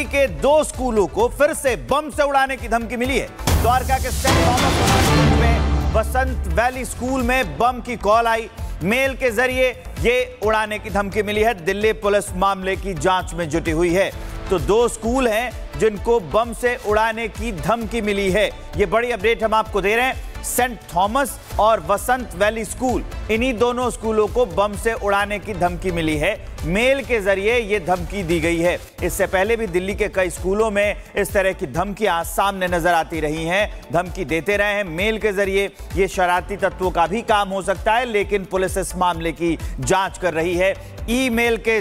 के 2 स्कूलों को फिर से बम से उड़ाने की धमकी मिली है। द्वारका के सेंट थॉमस में वसंत वैली स्कूल में बम की कॉल आई। मेल के जरिए ये उड़ाने की धमकी मिली है। दिल्ली पुलिस मामले की जांच में जुटी हुई है। तो 2 स्कूल हैं जिनको बम से उड़ाने की धमकी मिली है। ये बड़ी अपडेट हम आपको दे रहे हैं। सेंट थॉमस और वसंत वैली स्कूल, इन्हीं दोनों स्कूलों को बम से उड़ाने की धमकी मिली है। मेल के जरिए ये धमकी दी गई है। इससे पहले भी दिल्ली के कई स्कूलों में इस तरह की धमकियां सामने नजर आती रही हैं। धमकी देते रहे हैं मेल के जरिए। ये शरारती तत्वों का भी काम हो सकता है, लेकिन पुलिस इस मामले की जांच कर रही है। ईमेल के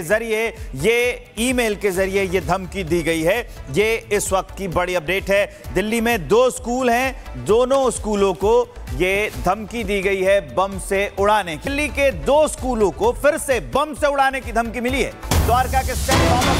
जरिए ये धमकी दी गई है। ये इस वक्त की बड़ी अपडेट है। दिल्ली में 2 स्कूल हैं, दोनों स्कूलों को ये धमकी दी गई है बम से उड़ाने की। दिल्ली के 2 स्कूलों को फिर से बम से उड़ाने की धमकी मिली है। द्वारका के सेंट थॉमस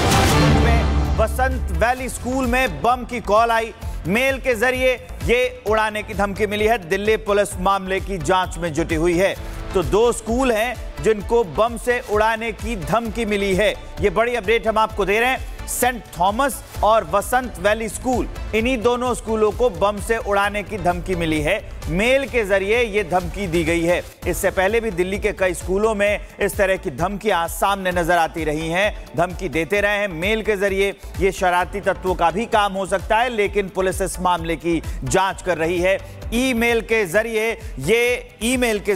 में वसंत वैली स्कूल में बम की कॉल आई। मेल के जरिए ये उड़ाने की धमकी मिली है। दिल्ली पुलिस मामले की जांच में जुटी हुई है। तो 2 स्कूल हैं जिनको बम से उड़ाने की धमकी मिली है। ये बड़ी अपडेट हम आपको दे रहे हैं। सेंट थॉमस और वसंत वैली स्कूल, इन्हीं दोनों स्कूलों को बम से उड़ाने की धमकी मिली है। मेल के जरिए ये धमकी दी गई है। इससे पहले भी दिल्ली के कई स्कूलों में इस तरह की धमकियां सामने नजर आती रही हैं। धमकी देते रहे हैं मेल के जरिए। ये शरारती तत्वों का भी काम हो सकता है, लेकिन पुलिस इस मामले की जांच कर रही है। ईमेल के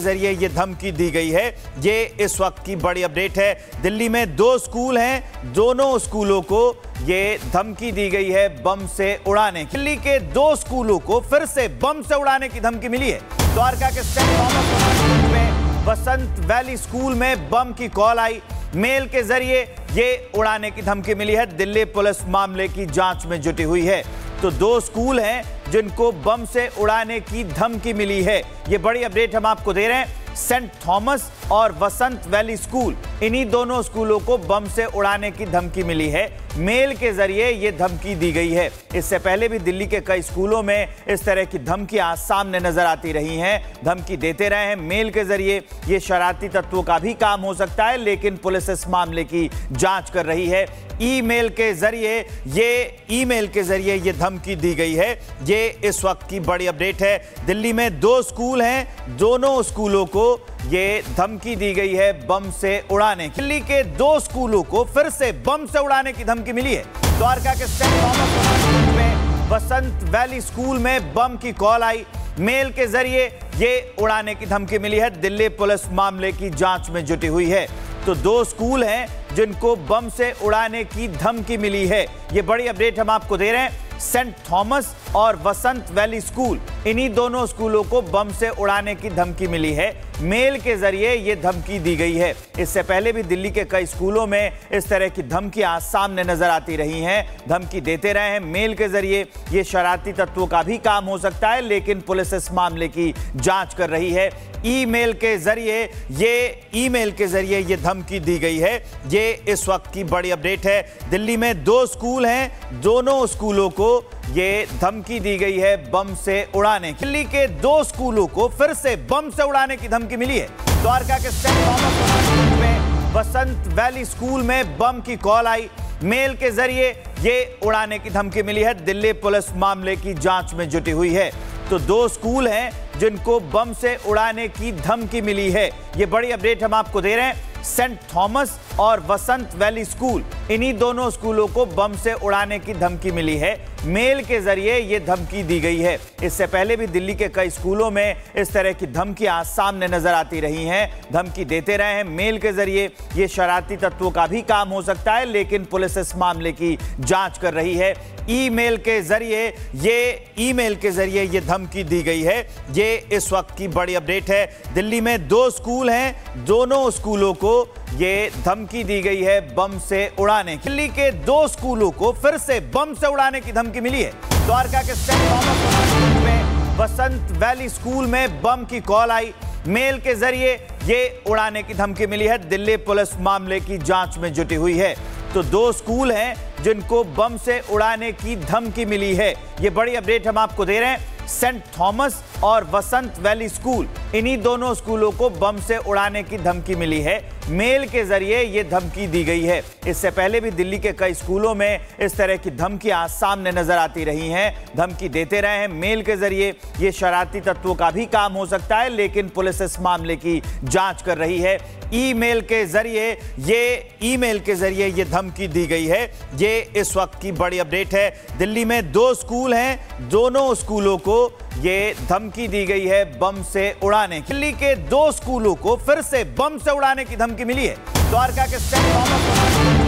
जरिए ये धमकी दी गई है। ये इस वक्त की बड़ी अपडेट है। दिल्ली में 2 स्कूल हैं, दोनों स्कूलों को ये धमकी दी गई है बम से उड़ाने की। दिल्ली के 2 स्कूलों को फिर से बम से उड़ाने की धमकी मिली है। द्वारका के सेंट थॉमस में वसंत वैली स्कूल में बम की कॉल आई। मेल के जरिए ये उड़ाने की धमकी मिली है। दिल्ली पुलिस मामले की जांच में जुटी हुई है। तो 2 स्कूल हैं जिनको बम से उड़ाने की धमकी मिली है। ये बड़ी अपडेट हम आपको दे रहे हैं। सेंट थॉमस और वसंत वैली स्कूल, इन्हीं दोनों स्कूलों को बम से उड़ाने की धमकी मिली है। मेल के जरिए ये धमकी दी गई है। इससे पहले भी दिल्ली के कई स्कूलों में इस तरह की धमकियां सामने नजर आती रही हैं। धमकी देते रहे हैं मेल के जरिए। ये शरारती तत्वों का भी काम हो सकता है, लेकिन पुलिस इस मामले की जांच कर रही है। ईमेल के जरिए ये धमकी दी गई है। ये इस वक्त की बड़ी अपडेट है। दिल्ली में 2 स्कूल हैं, दोनों स्कूलों को ये धमकी दी गई है बम से उड़ाने की। दिल्ली के 2 स्कूलों को फिर से बम से उड़ाने की धमकी मिली है। द्वारका के सेंट थॉमस में वसंत वैली स्कूल में बम की कॉल आई। मेल के जरिए ये उड़ाने की धमकी मिली है। दिल्ली पुलिस मामले की जांच में जुटी हुई है। तो 2 स्कूल हैं जिनको बम से उड़ाने की धमकी मिली है। ये बड़ी अपडेट हम आपको दे रहे हैं। सेंट थॉमस और वसंत वैली स्कूल, इन्हीं दोनों स्कूलों को बम से उड़ाने की धमकी मिली है। मेल के जरिए ये धमकी दी गई है। इससे पहले भी दिल्ली के कई स्कूलों में इस तरह की धमकियां सामने नजर आती रही हैं। धमकी देते रहे हैं मेल के जरिए। ये शरारती तत्वों का भी काम हो सकता है, लेकिन पुलिस इस मामले की जांच कर रही है। ईमेल के जरिए ये धमकी दी गई है। ये इस वक्त की बड़ी अपडेट है। दिल्ली में 2 स्कूल हैं, दोनों स्कूलों को ये धमकी दी गई है बम से उड़ाने की। दिल्ली के 2 स्कूलों को फिर से बम से उड़ाने की धमकी मिली है। द्वारका के सेंट थॉमस में वसंत वैली स्कूल में बम की कॉल आई। मेल के जरिए ये उड़ाने की धमकी मिली है। दिल्ली पुलिस मामले की जांच में जुटी हुई है। तो 2 स्कूल हैं जिनको बम से उड़ाने की धमकी मिली है। ये बड़ी अपडेट हम आपको दे रहे हैं। सेंट थॉमस और वसंत वैली स्कूल, इन्हीं दोनों स्कूलों को बम से उड़ाने की धमकी मिली है। मेल के जरिए ये धमकी दी गई है। इससे पहले भी दिल्ली के कई स्कूलों में इस तरह की धमकियां सामने नजर आती रही हैं। धमकी देते रहे हैं मेल के जरिए। ये शरारती तत्वों का भी काम हो सकता है, लेकिन पुलिस इस मामले की जांच कर रही है। ईमेल के जरिए ये धमकी दी गई है। ये इस वक्त की बड़ी अपडेट है। दिल्ली में 2 स्कूल हैं, दोनों स्कूलों को ये धमकी दी गई है बम से उड़ाने की। दिल्ली के 2 स्कूलों को फिर से बम से उड़ाने की धमकी मिली है। द्वारका के सेंट थॉमस में वसंत वैली स्कूल में बम की कॉल आई। मेल के जरिए ये उड़ाने की धमकी मिली है। दिल्ली पुलिस मामले की जांच में जुटी हुई है। तो 2 स्कूल हैं जिनको बम से उड़ाने की धमकी मिली है। ये बड़ी अपडेट हम आपको दे रहे हैं। सेंट थॉमस और वसंत वैली स्कूल, इन्हीं दोनों स्कूलों को बम से उड़ाने की धमकी मिली है। मेल के जरिए ये धमकी दी गई है। इससे पहले भी दिल्ली के कई स्कूलों में इस तरह की धमकियां सामने नजर आती रही हैं। धमकी देते रहे हैं मेल के जरिए। ये शरारती तत्वों का भी काम हो सकता है, लेकिन पुलिस इस मामले की जांच कर रही है। ईमेल के जरिए ये धमकी दी गई है। ये इस वक्त की बड़ी अपडेट है। दिल्ली में 2 स्कूल हैं, दोनों स्कूलों को ये धमकी दी गई है बम से उड़ाने की। दिल्ली के 2 स्कूलों को फिर से बम से उड़ाने की धमकी मिली है। द्वारका के सेंट थॉमस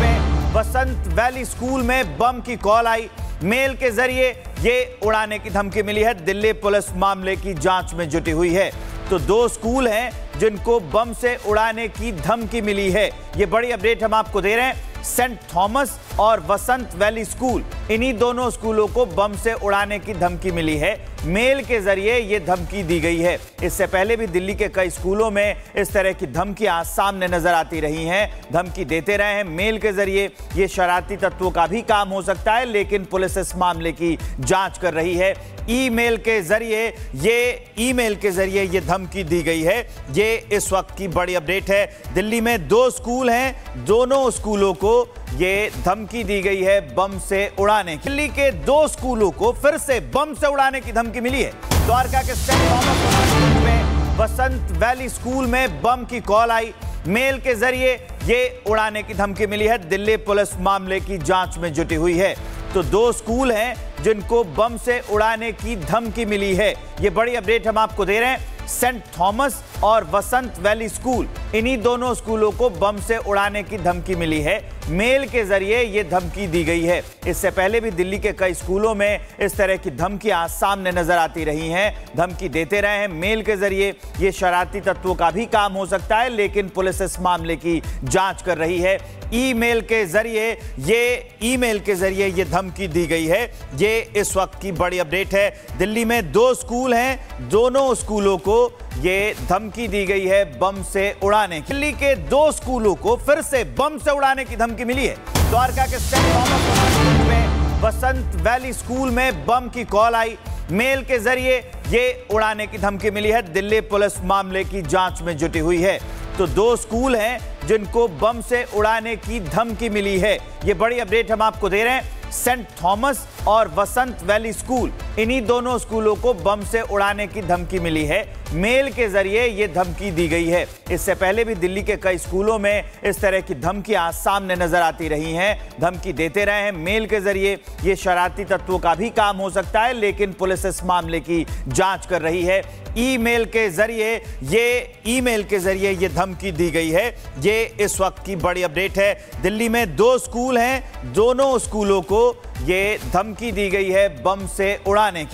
में बसंत वैली स्कूल में बम की कॉल आई। मेल के जरिए ये उड़ाने की धमकी मिली है। दिल्ली पुलिस मामले की जांच में जुटी हुई है। तो 2 स्कूल हैं जिनको बम से उड़ाने की धमकी मिली है। ये बड़ी अपडेट हम आपको दे रहे हैं। सेंट थॉमस और बसंत वैली स्कूल, इन्हीं दोनों स्कूलों को बम से उड़ाने की धमकी मिली है। मेल के जरिए ये धमकी दी गई है। इससे पहले भी दिल्ली के कई स्कूलों में इस तरह की धमकियां सामने नजर आती रही हैं। धमकी देते रहे हैं मेल के जरिए। ये शरारती तत्वों का भी काम हो सकता है, लेकिन पुलिस इस मामले की जांच कर रही है। ईमेल के जरिए ये धमकी दी गई है। ये इस वक्त की बड़ी अपडेट है। दिल्ली में 2 स्कूल हैं, दोनों स्कूलों को ये धमकी दी गई है बम से उड़ाने की। दिल्ली के 2 स्कूलों को फिर से बम से उड़ाने की धमकी मिली है। द्वारका के सेंट थॉमस में बसंत वैली स्कूल में बम की कॉल आई। मेल के जरिए ये उड़ाने की धमकी मिली है। दिल्ली पुलिस मामले की जांच में जुटी हुई है। तो 2 स्कूल हैं जिनको बम से उड़ाने की धमकी मिली है। ये बड़ी अपडेट हम आपको दे रहे हैं। सेंट थॉमस और बसंत वैली स्कूल, इन्हीं दोनों स्कूलों को बम से उड़ाने की धमकी मिली है। मेल के जरिए ये धमकी दी गई है। इससे पहले भी दिल्ली के कई स्कूलों में इस तरह की धमकियां सामने नजर आती रही हैं। धमकी देते रहे हैं मेल के जरिए। ये शरारती तत्वों का भी काम हो सकता है, लेकिन पुलिस इस मामले की जांच कर रही है। ईमेल के जरिए ये धमकी दी गई है। ये इस वक्त की बड़ी अपडेट है। दिल्ली में 2 स्कूल हैं, दोनों स्कूलों को ये धमकी दी गई है बम से उड़ाने की। दिल्ली के 2 स्कूलों को फिर से बम से उड़ाने की धमकी मिली है। द्वारका के सेंट थॉमस में बसंत वैली स्कूल में बम की कॉल आई। मेल के जरिए ये उड़ाने की धमकी मिली है। दिल्ली पुलिस मामले की जांच में जुटी हुई है। तो 2 स्कूल हैं जिनको बम से उड़ाने की धमकी मिली है। ये बड़ी अपडेट हम आपको दे रहे हैं। सेंट थॉमस और बसंत वैली स्कूल, इन्हीं दोनों स्कूलों को बम से उड़ाने की धमकी मिली है। मेल के जरिए ये धमकी दी गई है। इससे पहले भी दिल्ली के कई स्कूलों में इस तरह की धमकियां सामने नजर आती रही हैं। धमकी देते रहे हैं मेल के जरिए। ये शरारती तत्वों का भी काम हो सकता है, लेकिन पुलिस इस मामले की जांच कर रही है। ईमेल के जरिए ये धमकी दी गई है। ये इस वक्त की बड़ी अपडेट है। दिल्ली में 2 स्कूल हैं, दोनों स्कूलों को ये धमकी दी गई है बम से उड़ाने की।